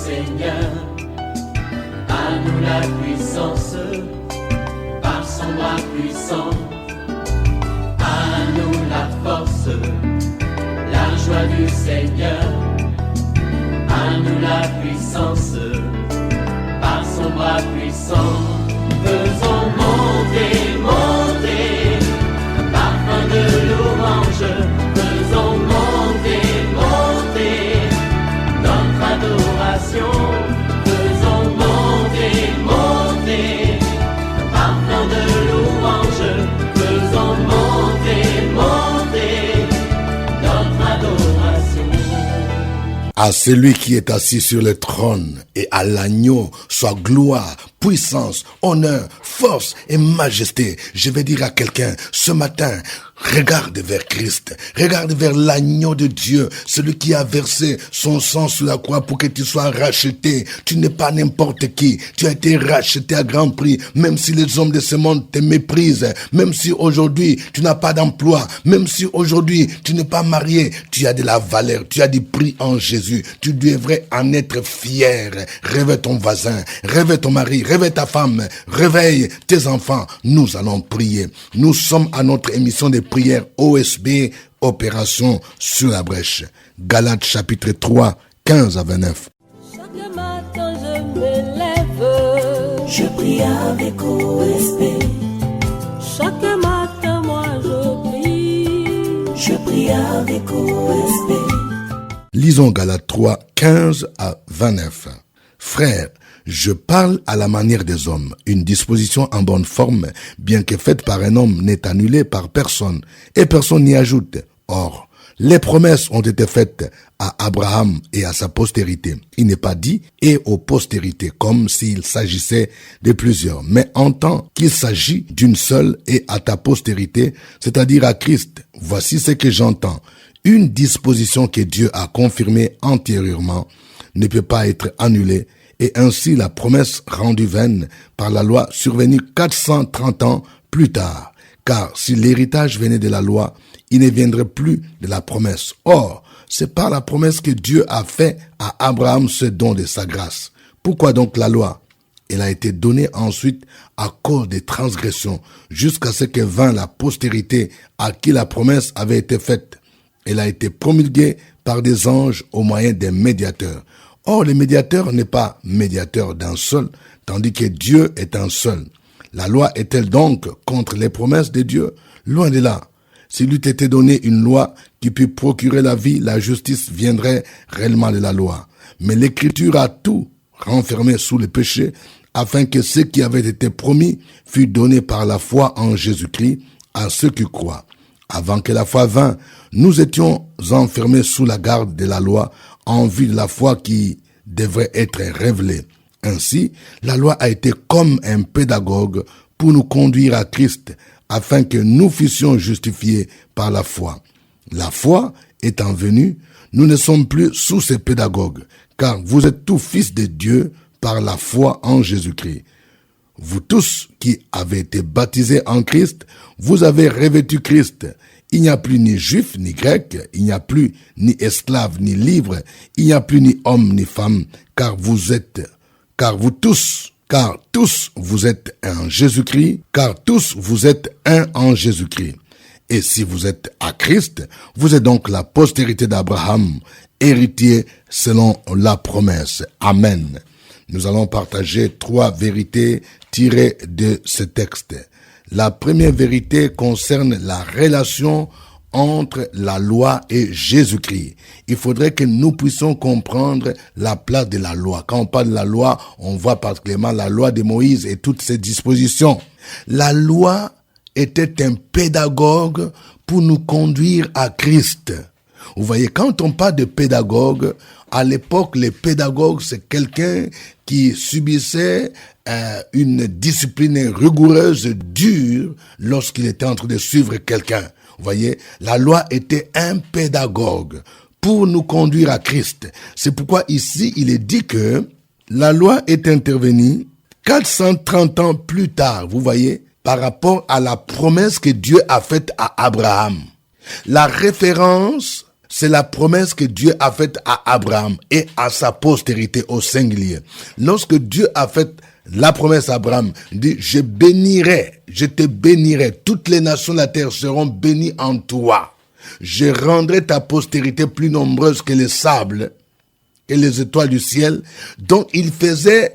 Seigneur. À nous la puissance, par son bras puissant. À nous la force, la joie du Seigneur. À nous la puissance, par son bras puissant. Faisons monter, monter, parfum de louange. Faisons monter, monter, notre adoration. Faisons monter, monter, parfum de louange. Faisons monter, monter, notre adoration. À celui qui est assis sur le trône et à l'agneau soit gloire, puissance, honneur, force et majesté. Je vais dire à quelqu'un ce matin, regarde vers Christ, regarde vers l'agneau de Dieu, celui qui a versé son sang sur la croix pour que tu sois racheté. Tu n'es pas n'importe qui, tu as été racheté à grand prix, même si les hommes de ce monde te méprisent, même si aujourd'hui tu n'as pas d'emploi, même si aujourd'hui tu n'es pas marié, tu as de la valeur, tu as du prix en Jésus. Tu devrais en être fier. Réveille ton voisin, réveille ton mari, réveille ta femme, réveille tes enfants. Nous allons prier. Nous sommes à notre émission de prière OSB, Opération sur la brèche. Galates chapitre 3, 15 à 29. Chaque matin je me lève, je prie avec OSB. Chaque matin moi je prie avec OSB. Lisons Galates 3, 15 à 29. Frères, je parle à la manière des hommes. Une disposition en bonne forme, bien que faite par un homme, n'est annulée par personne, et personne n'y ajoute. Or, les promesses ont été faites à Abraham et à sa postérité. Il n'est pas dit « et aux postérités » comme s'il s'agissait de plusieurs, mais en tant qu'il s'agit d'une seule et à ta postérité, c'est-à-dire à Christ. Voici ce que j'entends. Une disposition que Dieu a confirmée antérieurement ne peut pas être annulée, et ainsi la promesse rendue vaine par la loi survenue 430 ans plus tard. Car si l'héritage venait de la loi, il ne viendrait plus de la promesse. Or, c'est par la promesse que Dieu a fait à Abraham ce don de sa grâce. Pourquoi donc la loi? Elle a été donnée ensuite à cause des transgressions, jusqu'à ce que vint la postérité à qui la promesse avait été faite. Elle a été promulguée par des anges au moyen des médiateurs. Or, le médiateur n'est pas médiateur d'un seul, tandis que Dieu est un seul. La loi est-elle donc contre les promesses de Dieu? Loin de là. S'il eût été donné une loi qui pût procurer la vie, la justice viendrait réellement de la loi. Mais l'Écriture a tout renfermé sous le péché, afin que ce qui avait été promis fût donné par la foi en Jésus-Christ à ceux qui croient. Avant que la foi vînt, nous étions enfermés sous la garde de la loi, en vue de la foi qui devrait être révélée. Ainsi, la loi a été comme un pédagogue pour nous conduire à Christ, afin que nous fussions justifiés par la foi. La foi étant venue, nous ne sommes plus sous ces pédagogues, car vous êtes tous fils de Dieu par la foi en Jésus-Christ. Vous tous qui avez été baptisés en Christ, vous avez revêtu Christ. Il n'y a plus ni juif ni grec, il n'y a plus ni esclave ni libre, il n'y a plus ni homme ni femme, car tous vous êtes un en Jésus-Christ, car tous vous êtes un en Jésus-Christ. Et si vous êtes à Christ, vous êtes donc la postérité d'Abraham, héritier selon la promesse. Amen. Nous allons partager 3 vérités tirées de ce texte. La première vérité concerne la relation entre la loi et Jésus-Christ. Il faudrait que nous puissions comprendre la place de la loi. Quand on parle de la loi, on voit particulièrement la loi de Moïse et toutes ses dispositions. La loi était un pédagogue pour nous conduire à Christ. Vous voyez, quand on parle de pédagogue, à l'époque, les pédagogues, c'est quelqu'un qui subissait une discipline rigoureuse, dure, lorsqu'il était en train de suivre quelqu'un. Vous voyez, la loi était un pédagogue pour nous conduire à Christ. C'est pourquoi ici, il est dit que la loi est intervenue 430 ans plus tard, vous voyez, par rapport à la promesse que Dieu a faite à Abraham. La référence c'est la promesse que Dieu a faite à Abraham et à sa postérité au singulier. Lorsque Dieu a fait la promesse à Abraham, il dit, je te bénirai, toutes les nations de la terre seront bénies en toi. Je rendrai ta postérité plus nombreuse que les sables et les étoiles du ciel. Donc il faisait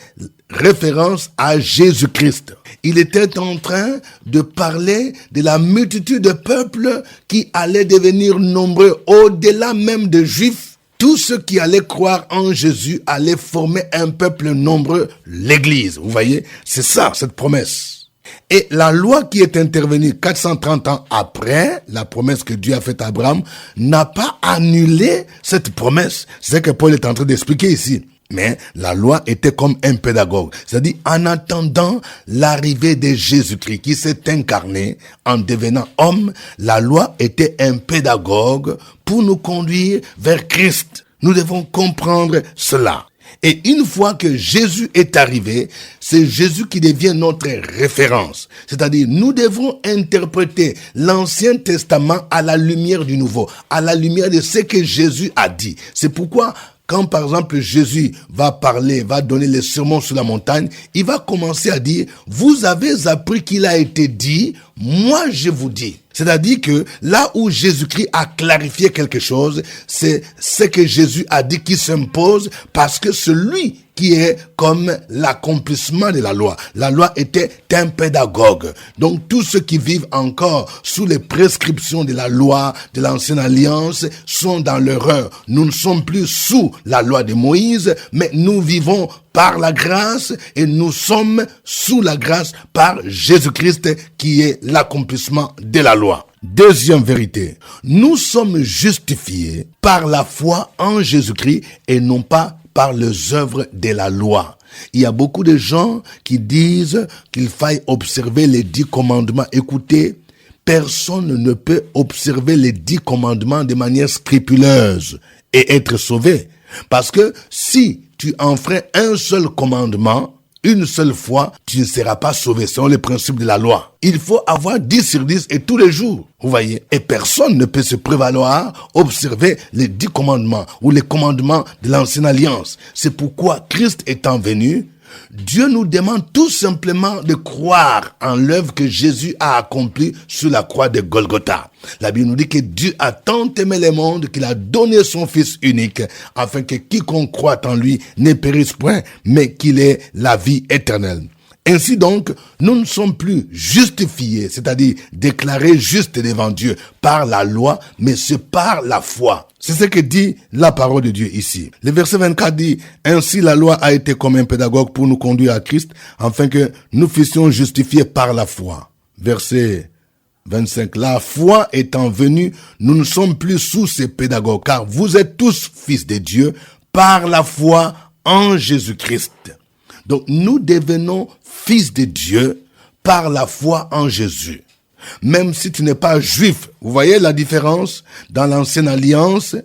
référence à Jésus-Christ. Il était en train de parler de la multitude de peuples qui allaient devenir nombreux au-delà même des Juifs. Tous ceux qui allaient croire en Jésus allaient former un peuple nombreux, l'Église. Vous voyez, c'est ça, cette promesse. Et la loi qui est intervenue 430 ans après la promesse que Dieu a faite à Abraham n'a pas annulé cette promesse. C'est ce que Paul est en train d'expliquer ici. Mais la loi était comme un pédagogue. C'est-à-dire, en attendant l'arrivée de Jésus-Christ qui s'est incarné en devenant homme, la loi était un pédagogue pour nous conduire vers Christ. Nous devons comprendre cela. Et une fois que Jésus est arrivé, c'est Jésus qui devient notre référence. C'est-à-dire, nous devons interpréter l'Ancien Testament à la lumière du Nouveau, à la lumière de ce que Jésus a dit. C'est pourquoi, quand par exemple Jésus va parler, va donner les sermons sur la montagne, il va commencer à dire, vous avez appris qu'il a été dit, moi je vous dis. C'est-à-dire que là où Jésus-Christ a clarifié quelque chose, c'est ce que Jésus a dit qui s'impose parce que celui qui est comme l'accomplissement de la loi. La loi était un pédagogue. Donc tous ceux qui vivent encore sous les prescriptions de la loi, de l'ancienne alliance, sont dans l'erreur. Nous ne sommes plus sous la loi de Moïse, mais nous vivons par la grâce et nous sommes sous la grâce par Jésus-Christ qui est l'accomplissement de la loi. Deuxième vérité, nous sommes justifiés par la foi en Jésus-Christ et non pas par les œuvres de la loi. Il y a beaucoup de gens qui disent qu'il faille observer les 10 commandements. Écoutez, personne ne peut observer les 10 commandements de manière scrupuleuse et être sauvé. Parce que si tu enfreins un seul commandement, une seule fois, tu ne seras pas sauvé selon les principes de la loi. Il faut avoir 10 sur 10 et tous les jours, vous voyez. Et personne ne peut se prévaloir, observer les 10 commandements ou les commandements de l'ancienne alliance. C'est pourquoi Christ étant venu, Dieu nous demande tout simplement de croire en l'œuvre que Jésus a accomplie sur la croix de Golgotha. La Bible nous dit que Dieu a tant aimé le monde qu'il a donné son Fils unique afin que quiconque croit en lui ne périsse point, mais qu'il ait la vie éternelle. Ainsi donc, nous ne sommes plus justifiés, c'est-à-dire déclarés justes devant Dieu par la loi, mais c'est par la foi. C'est ce que dit la parole de Dieu ici. Le verset 24 dit, « Ainsi la loi a été comme un pédagogue pour nous conduire à Christ, afin que nous fussions justifiés par la foi. » Verset 25, « La foi étant venue, nous ne sommes plus sous ces pédagogues, car vous êtes tous fils de Dieu par la foi en Jésus-Christ. » Donc, nous devenons fils de Dieu par la foi en Jésus. Même si tu n'es pas juif, vous voyez la différence? Dans l'ancienne alliance,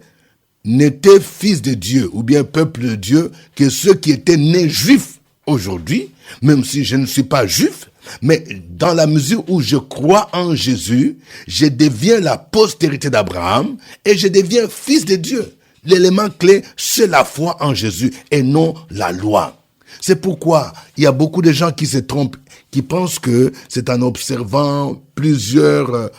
n'étaient fils de Dieu ou bien peuple de Dieu que ceux qui étaient nés juifs. Aujourd'hui, même si je ne suis pas juif, mais dans la mesure où je crois en Jésus, je deviens la postérité d'Abraham et je deviens fils de Dieu. L'élément clé, c'est la foi en Jésus et non la loi. C'est pourquoi il y a beaucoup de gens qui se trompent, qui pensent que c'est en observant plusieurs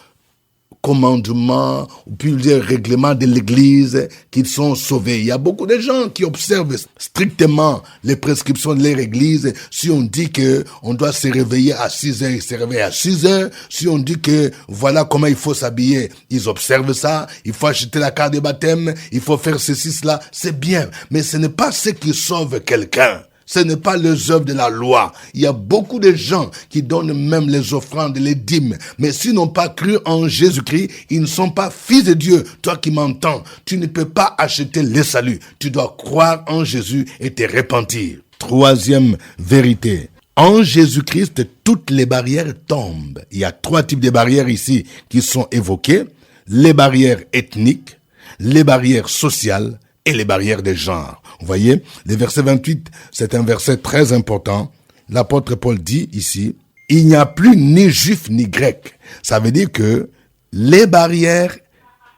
commandements ou plusieurs règlements de l'Église qu'ils sont sauvés. Il y a beaucoup de gens qui observent strictement les prescriptions de leur Église. Si on dit que on doit se réveiller à 6 heures, ils se réveillent à 6 heures. Si on dit que voilà comment il faut s'habiller, ils observent ça. Il faut acheter la carte de baptême, il faut faire ceci, cela. C'est bien, mais ce n'est pas ce qui sauve quelqu'un. Ce n'est pas les œuvres de la loi. Il y a beaucoup de gens qui donnent même les offrandes, les dîmes. Mais s'ils n'ont pas cru en Jésus-Christ, ils ne sont pas fils de Dieu. Toi qui m'entends, tu ne peux pas acheter le salut. Tu dois croire en Jésus et te repentir. Troisième vérité. En Jésus-Christ, toutes les barrières tombent. Il y a 3 types de barrières ici qui sont évoquées. Les barrières ethniques, les barrières sociales et les barrières de genre. Vous voyez, le verset 28, c'est un verset très important. L'apôtre Paul dit ici, il n'y a plus ni juif ni grec. Ça veut dire que les barrières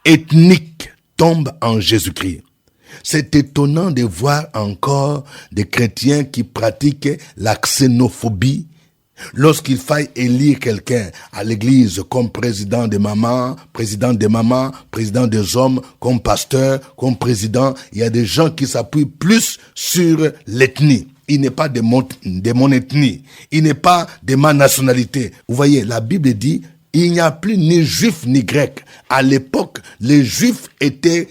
ethniques tombe en Jésus-Christ. C'est étonnant de voir encore des chrétiens qui pratiquent la xénophobie lorsqu'il faille élire quelqu'un à l'église comme président des mamans, président des hommes, comme pasteur, comme président. Il y a des gens qui s'appuient plus sur l'ethnie. Il n'est pas de mon ethnie. Il n'est pas de ma nationalité. Vous voyez, la Bible dit, il n'y a plus ni juif ni grec. À l'époque, les juifs il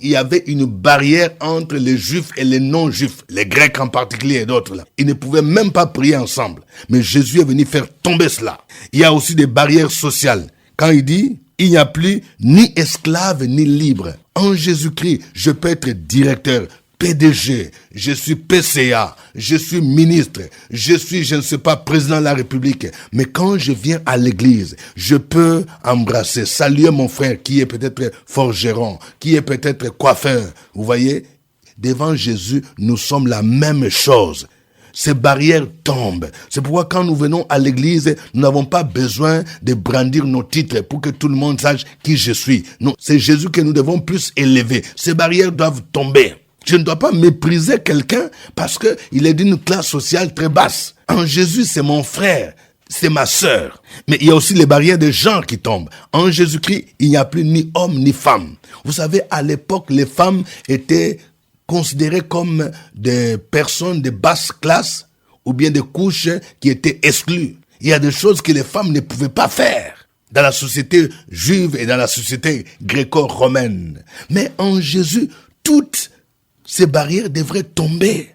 y avait une barrière entre les juifs et les non-juifs, les grecs en particulier et d'autres là. Ils ne pouvaient même pas prier ensemble. Mais Jésus est venu faire tomber cela. Il y a aussi des barrières sociales. Quand il dit, il n'y a plus ni esclave ni libre. En Jésus-Christ, je peux être directeur, PDG, je suis PCA, je suis ministre, je ne sais pas, président de la République. Mais quand je viens à l'église, je peux embrasser, saluer mon frère qui est peut-être forgeron, qui est peut-être coiffeur. Vous voyez, devant Jésus, nous sommes la même chose. Ces barrières tombent. C'est pourquoi quand nous venons à l'église, nous n'avons pas besoin de brandir nos titres pour que tout le monde sache qui je suis. Non, c'est Jésus que nous devons plus élever. Ces barrières doivent tomber. Je ne dois pas mépriser quelqu'un parce qu'il est d'une classe sociale très basse. En Jésus, c'est mon frère, c'est ma sœur. Mais il y a aussi les barrières des genres qui tombent. En Jésus-Christ, il n'y a plus ni homme ni femme. Vous savez, à l'époque, les femmes étaient considérées comme des personnes de basse classe ou bien des couches qui étaient exclues. Il y a des choses que les femmes ne pouvaient pas faire dans la société juive et dans la société gréco-romaine. Mais en Jésus, toutes ces barrières devraient tomber.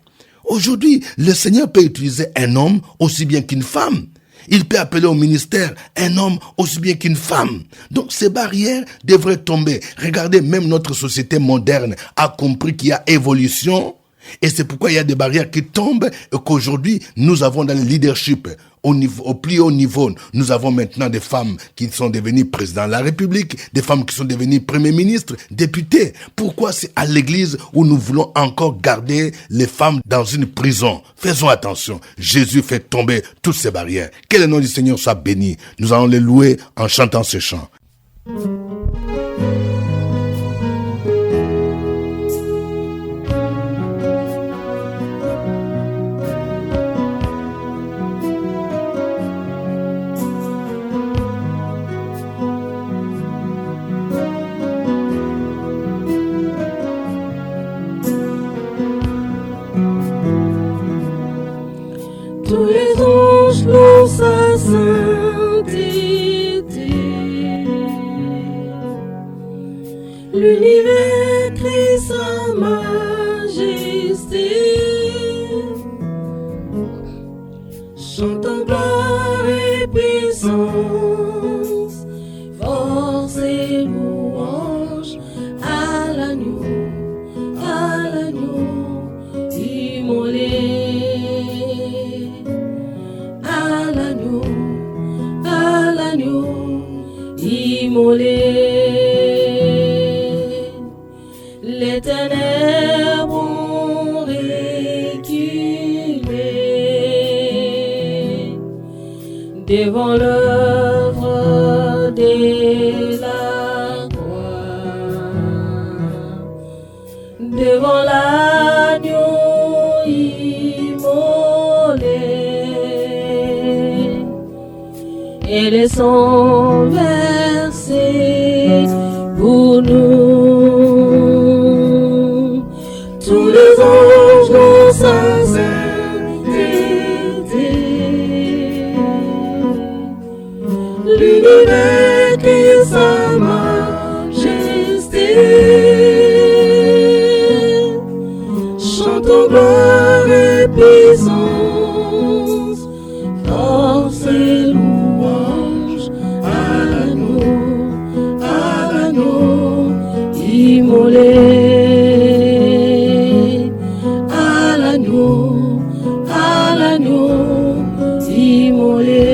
Aujourd'hui, le Seigneur peut utiliser un homme aussi bien qu'une femme. Il peut appeler au ministère un homme aussi bien qu'une femme. Donc ces barrières devraient tomber. Regardez, même notre société moderne a compris qu'il y a évolution. Et c'est pourquoi il y a des barrières qui tombent et qu'aujourd'hui, nous avons dans le leadership, au plus haut niveau, nous avons maintenant des femmes qui sont devenues présidents de la République, des femmes qui sont devenues premiers ministres, députés. Pourquoi c'est à l'église où nous voulons encore garder les femmes dans une prison? Faisons attention. Jésus fait tomber toutes ces barrières. Que le nom du Seigneur soit béni. Nous allons les louer en chantant ce chant. Tous les anges louent sa sainteté. L'univers crie sa majesté. Chantons gloire et puissance, force et louange à l'agneau immolé. Immolé, les ténèbres ont reculé devant l'œuvre de la croix, devant l'agneau immolé. Et les sangs versés pour nous. Tous les anges louent sa sainteté. L'univers crie sa majesté. Chantons gloire et puissance, force et louange à l'agneau immolé, à l'agneau immolé.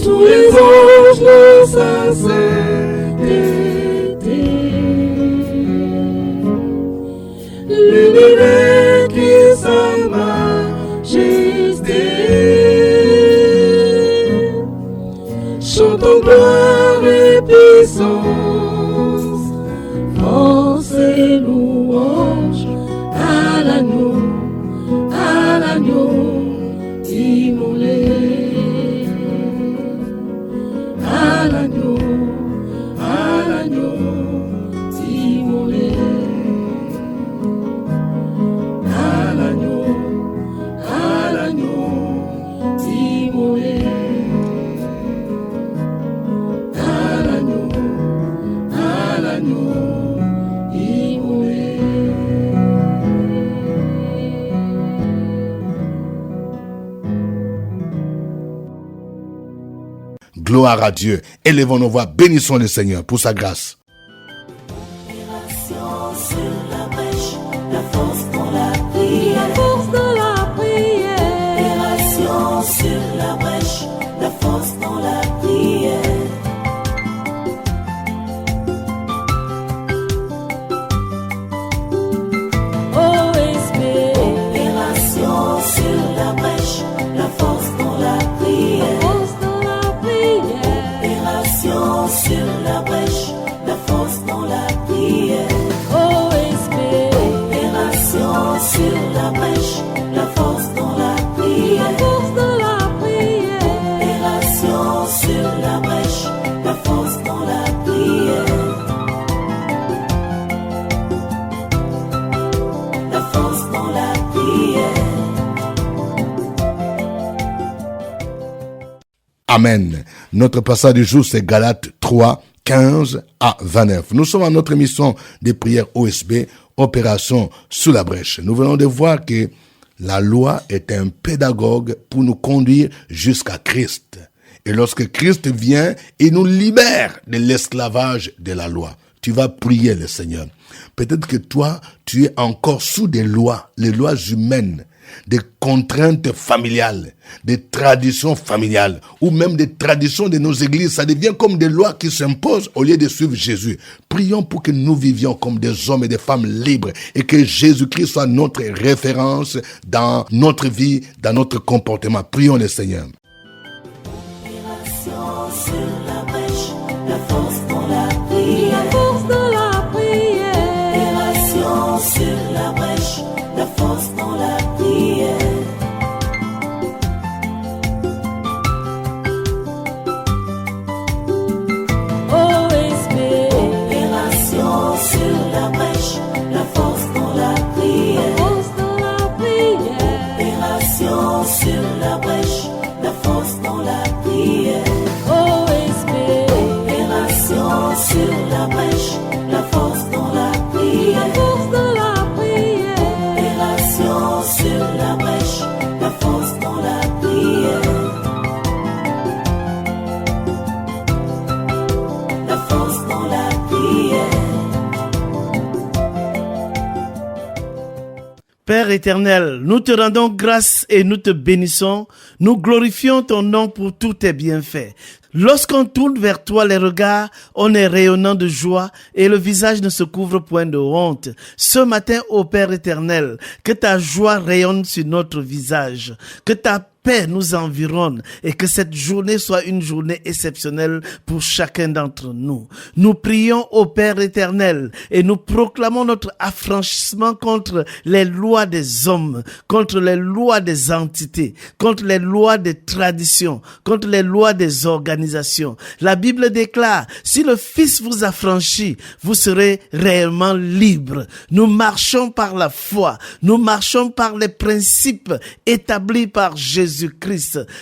tous les anges de sainteté, l'univers qui sa majesté, chantons gloire et puissance, force et louange à l'agneau immolé, à l'agneau immolé, à l'agneau immolé, à l'agneau immolé. Gloire à Dieu. Élevons nos voix, bénissons le Seigneur pour sa grâce. Opération sur la brèche, la force dans la prière. La force dans la prière. Opération sur la brèche, la force dans la prière. OSB. Opération sur la brèche, la force dans la prière. Force dans la prière. Opération sur la brèche, la force dans la prière. OSB. Opération sur la brèche, la force dans la prière. Force dans la prière. Opération sur la brèche, la force dans la prière. La force dans la prière. Amen. Notre passage du jour, c'est Galates 3, 15 à 29. Nous sommes à notre émission de prière OSB, Opération sous la brèche. Nous venons de voir que la loi est un pédagogue pour nous conduire jusqu'à Christ. Et lorsque Christ vient, il nous libère de l'esclavage de la loi. Tu vas prier le Seigneur. Peut-être que toi, tu es encore sous des lois, les lois humaines, des contraintes familiales, des traditions familiales, ou même des traditions de nos églises. Ça devient comme des lois qui s'imposent au lieu de suivre Jésus. Prions pour que nous vivions comme des hommes et des femmes libres et que Jésus-Christ soit notre référence dans notre vie, dans notre comportement. Prions le Seigneur. Opération sur la brèche, la force dans la prière. Force dans la prière. Opération sur la brèche, la force dans la prière. OSB. Opération sur la brèche, la force dans la prière. Force dans la prière. Opération sur la brèche, la force dans la prière. OSB. Opération sur la brèche, la force dans la prière. Force dans la prière. Opération sur la brèche, la force dans la prière. La force dans la prière. Père éternel, nous te rendons grâce et nous te bénissons. Nous glorifions ton nom pour tous tes bienfaits. Lorsqu'on tourne vers toi les regards, on est rayonnant de joie et le visage ne se couvre point de honte. Ce matin, ô Père éternel, que ta joie rayonne sur notre visage, que ta paix nous environne et que cette journée soit une journée exceptionnelle pour chacun d'entre nous. Nous prions au Père éternel et nous proclamons notre affranchissement contre les lois des hommes, contre les lois des entités, contre les lois des traditions, contre les lois des organisations. La Bible déclare, si le Fils vous affranchit, vous serez réellement libre. Nous marchons par la foi, nous marchons par les principes établis par Jésus-Christ.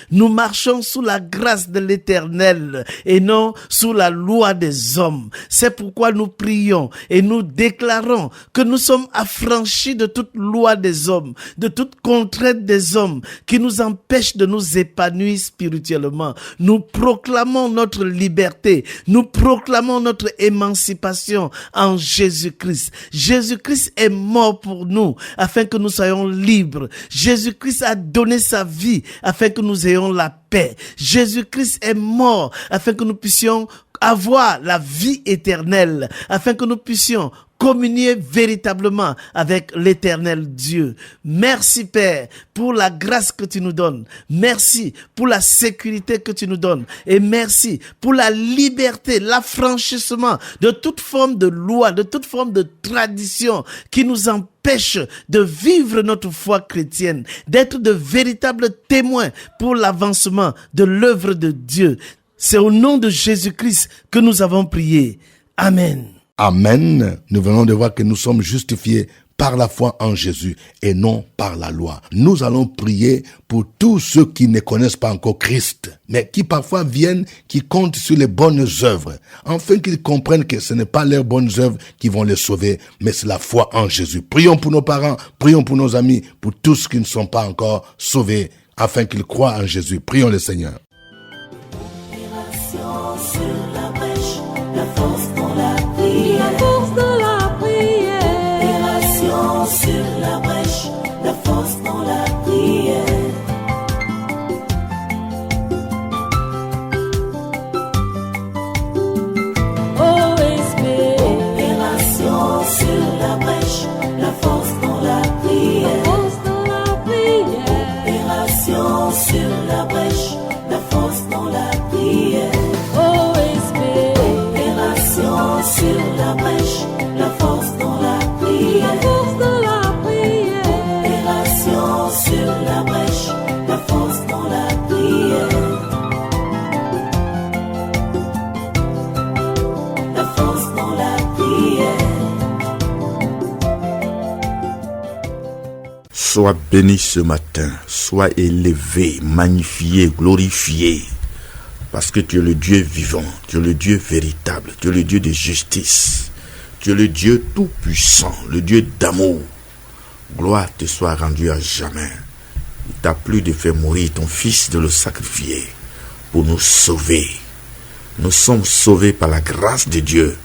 Nous marchons sous la grâce de l'Éternel et non sous la loi des hommes. C'est pourquoi nous prions et nous déclarons que nous sommes affranchis de toute loi des hommes, de toute contrainte des hommes qui nous empêche de nous épanouir spirituellement. Nous proclamons notre liberté, nous proclamons notre émancipation en Jésus-Christ. Jésus-Christ est mort pour nous afin que nous soyons libres. Jésus-Christ a donné sa vie afin que nous ayons la paix. Jésus-Christ est mort afin que nous puissions avoir la vie éternelle, afin que nous puissions communier véritablement avec l'éternel Dieu. Merci Père pour la grâce que tu nous donnes. Merci pour la sécurité que tu nous donnes. Et merci pour la liberté, l'affranchissement de toute forme de loi, de toute forme de tradition qui nous empêche de vivre notre foi chrétienne, d'être de véritables témoins pour l'avancement de l'œuvre de Dieu. C'est au nom de Jésus-Christ que nous avons prié. Amen. Amen. Nous venons de voir que nous sommes justifiés par la foi en Jésus et non par la loi. Nous allons prier pour tous ceux qui ne connaissent pas encore Christ, mais qui parfois viennent, qui comptent sur les bonnes œuvres, afin qu'ils comprennent que ce n'est pas leurs bonnes œuvres qui vont les sauver, mais c'est la foi en Jésus. Prions pour nos parents, prions pour nos amis, pour tous qui ne sont pas encore sauvés, afin qu'ils croient en Jésus. Prions le Seigneur. Sur la brèche, la force dans la prière. La force dans la prière. Opération sur la brèche, la force dans la prière. OSP. Opération sur la brèche, la force dans la prière. La force dans la prière. Opération sur la brèche, la force dans la prière. Sur la brèche, la force dans la prière. La force dans la prière. Opération sur la brèche, la force dans la prière. La force dans la prière. Sois béni ce matin, sois élevé, magnifié, glorifié. Parce que tu es le Dieu vivant, tu es le Dieu véritable, tu es le Dieu de justice, tu es le Dieu tout-puissant, le Dieu d'amour. Gloire te soit rendue à jamais. Il t'a plu de faire mourir ton Fils, de le sacrifier pour nous sauver. Nous sommes sauvés par la grâce de Dieu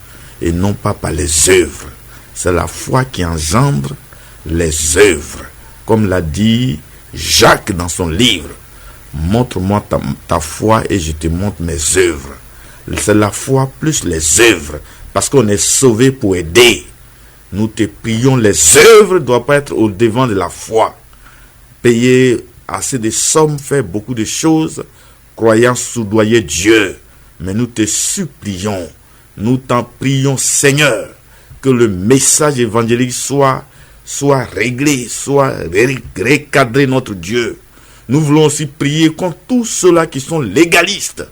et non pas par les œuvres. C'est la foi qui engendre les œuvres. Comme l'a dit Jacques dans son livre. Montre-moi ta foi et je te montre mes œuvres. C'est la foi plus les œuvres, parce qu'on est sauvé pour aider. Nous te prions, les œuvres ne doivent pas être au devant de la foi. Payer assez de sommes, faire beaucoup de choses, croyant soudoyer Dieu. Mais nous te supplions, nous t'en prions Seigneur, que le message évangélique soit réglé, soit recadré notre Dieu. Nous voulons aussi prier contre tous ceux-là qui sont légalistes,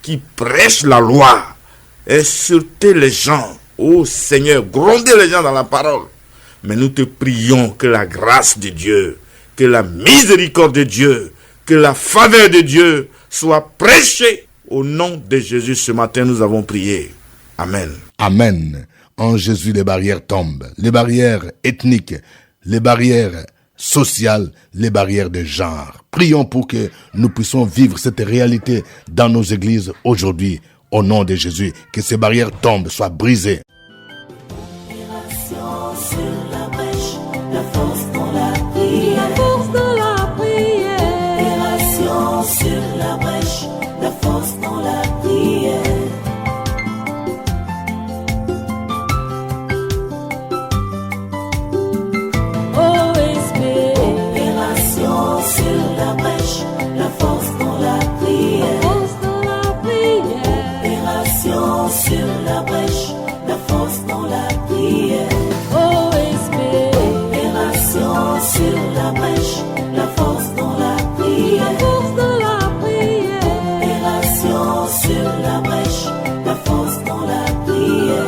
qui prêchent la loi, insulter les gens. Oh Seigneur, gronder les gens dans la parole. Mais nous te prions que la grâce de Dieu, que la miséricorde de Dieu, que la faveur de Dieu soit prêchée. Au nom de Jésus, ce matin, nous avons prié. Amen. Amen. En Jésus, les barrières tombent. Les barrières ethniques, les barrières sociales, les barrières de genre. Prions pour que nous puissions vivre cette réalité dans nos églises aujourd'hui. Au nom de Jésus, que ces barrières tombent, soient brisées. Opération sur la brèche, la force dans la prière. La force dans la prière. Opération sur la brèche, la force dans la prière. Sur la brèche, la force dans la prière. La force dans la prière. Opération sur la brèche, la force dans la prière. OSP. Opération sur la brèche, la force dans la prière. La force dans la prière. Opération sur la brèche, la force dans la prière.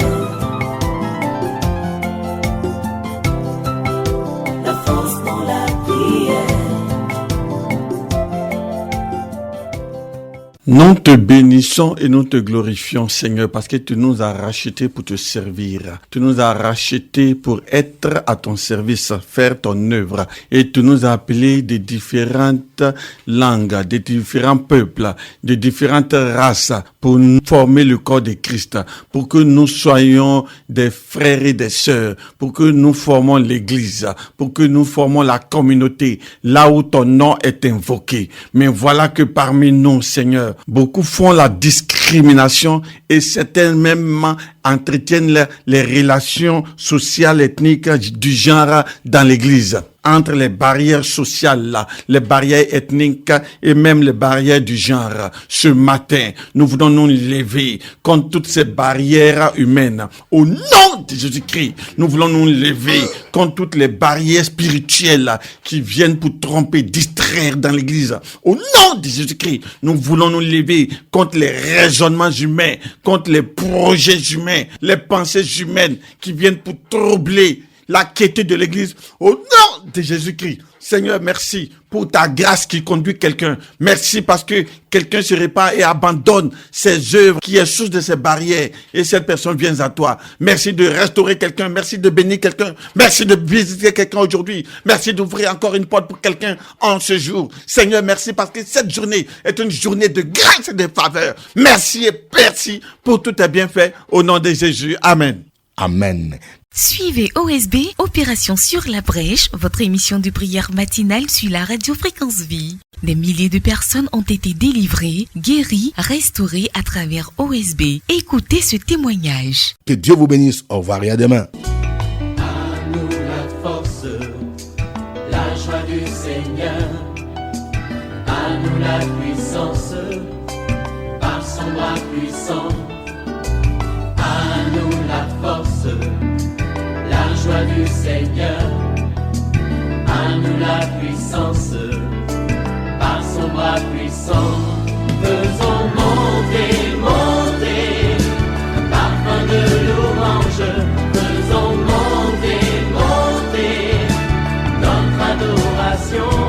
La force dans la prière. Nous te bénissons et nous te glorifions, Seigneur, parce que tu nous as rachetés pour te servir. Tu nous as rachetés pour être à ton service, faire ton œuvre. Et tu nous as appelés de différentes langues, de différents peuples, de différentes races pour nous former le corps de Christ, pour que nous soyons des frères et des sœurs, pour que nous formons l'Église, pour que nous formons la communauté, là où ton nom est invoqué. Mais voilà que parmi nous, Seigneur, beaucoup font la discrimination et certains même entretiennent les relations sociales, ethniques du genre dans l'église. Entre les barrières sociales, là, les barrières ethniques et même les barrières du genre. Ce matin, nous voulons nous lever contre toutes ces barrières humaines. Au nom de Jésus-Christ, nous voulons nous lever contre toutes les barrières spirituelles qui viennent pour tromper, distraire dans l'église. Au nom de Jésus-Christ, nous voulons nous lever contre les raisonnements humains, contre les projets humains, les pensées humaines qui viennent pour troubler la quiétude de l'église. Au nom de Jésus-Christ. Seigneur, merci pour ta grâce qui conduit quelqu'un. Merci parce que quelqu'un se répand et abandonne ses œuvres qui est source de ces barrières et cette personne vient à toi. Merci de restaurer quelqu'un. Merci de bénir quelqu'un. Merci de visiter quelqu'un aujourd'hui. Merci d'ouvrir encore une porte pour quelqu'un en ce jour. Seigneur, merci parce que cette journée est une journée de grâce et de faveur. Merci et merci pour tout tes bienfaits au nom de Jésus. Amen. Amen. Suivez OSB, Opération sur la brèche, votre émission de prière matinale sur la radio Fréquence Vie. Des milliers de personnes ont été délivrées, guéries, restaurées à travers OSB. Écoutez ce témoignage. Que Dieu vous bénisse. Au revoir et à demain. À nous la force, la joie du Seigneur. À nous la puissance, par son bras puissant. À nous la force, la joie du Seigneur. À nous la puissance, par son bras puissant. Faisons monter, monter, parfum de louange. Faisons monter, monter, notre adoration.